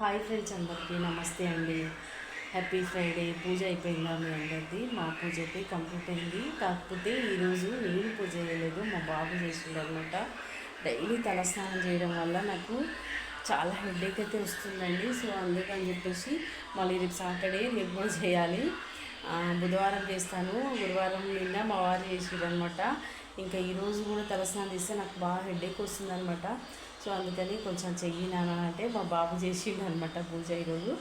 Hi friends, అందరికీ నమస్తే అండి. Happy Friday. పూజ అయిపోయిందా మీ అందరిది? మా పూజ అయితే కంప్లీట్ అయింది. కాకపోతే ఈరోజు నేను పూజ చేయలేదు, మా బాబు చేసిండు అనమాట. డైలీ తలస్నానం చేయడం వల్ల నాకు చాలా హెడేక్ అయితే వస్తుందండి. సో అందుకని చెప్పేసి మళ్ళీ రేపు సాటర్డే, రేపు కూడా చేయాలి. బుధవారం చేస్తాను, గురువారం నిన్న మా వారు చేసిరు అనమాట. ఇంకా ఈరోజు కూడా తలస్నానం చేస్తే నాకు బాగా హెడేక్ వస్తుందనమాట. సో అందుకని కొంచెం చెయ్యి నాన్న అంటే మా బాబు చేసిండు అనమాట పూజ ఈరోజు.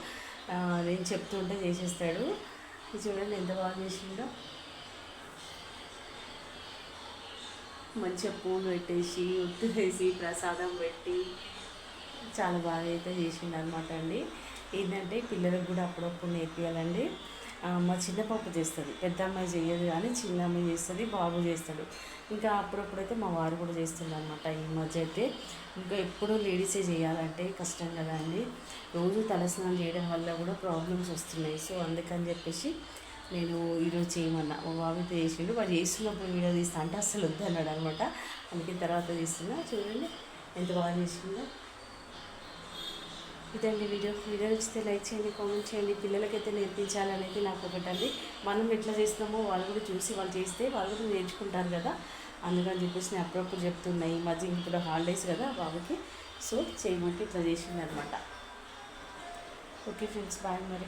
నేను చెప్తుంటే చేసేస్తాడు. చూడండి ఎంత బాగా చేసిండో. మంచిగా పూలు పెట్టేసి, ఉత్తు వేసి, ప్రసాదం పెట్టి చాలా బాగా అయితే చేసిండు అనమాట అండి. ఏంటంటే పిల్లలకు కూడా అప్పుడప్పుడు నేర్పియాలండి. మా చిన్న పాప చేస్తుంది, పెద్ద అమ్మాయి చేయదు, కానీ చిన్న అమ్మాయి చేస్తుంది, బాబు చేస్తాడు. ఇంకా అప్పుడప్పుడైతే మా వారు కూడా చేస్తుంది అనమాట. ఈ మధ్య అయితే ఇంకా ఎప్పుడూ లేడీసే చేయాలంటే కష్టం కదా అండి. రోజు తలస్నానం చేయడం వల్ల కూడా ప్రాబ్లమ్స్ వస్తున్నాయి. సో అందుకని చెప్పేసి నేను ఈరోజు చేయమన్నా. మా బాబు అయితే చేసిండు. వాడు చేస్తున్నప్పుడు వీడియో తీస్తా అంటే అస్సలు వద్దన్నాడు అనమాట. అందుకే తర్వాత తీస్తున్నా. చూడండి ఎంత బాగా చేసిందో. ఇదండి వీడియో నచ్చితే లైక్ చేయండి, కామెంట్ చేయండి. పిల్లలకైతే నేర్పించాలనేది నాకు ఒకటండి. మనం ఎట్లా చేస్తున్నామో వాళ్ళు కూడా చూసి వాళ్ళు చేస్తే వాళ్ళు కూడా నేర్చుకుంటారు కదా. అందుకని చెప్పేసి నేను అప్పుడప్పుడు చెప్తున్నాయి. ఈ మధ్య ఇప్పుడు హాలిడేస్ కదా బాబుకి. సో చేయమంటే ఇట్లా చేసింది అనమాట. ఓకే ఫ్రెండ్స్, బాయ్ మరి.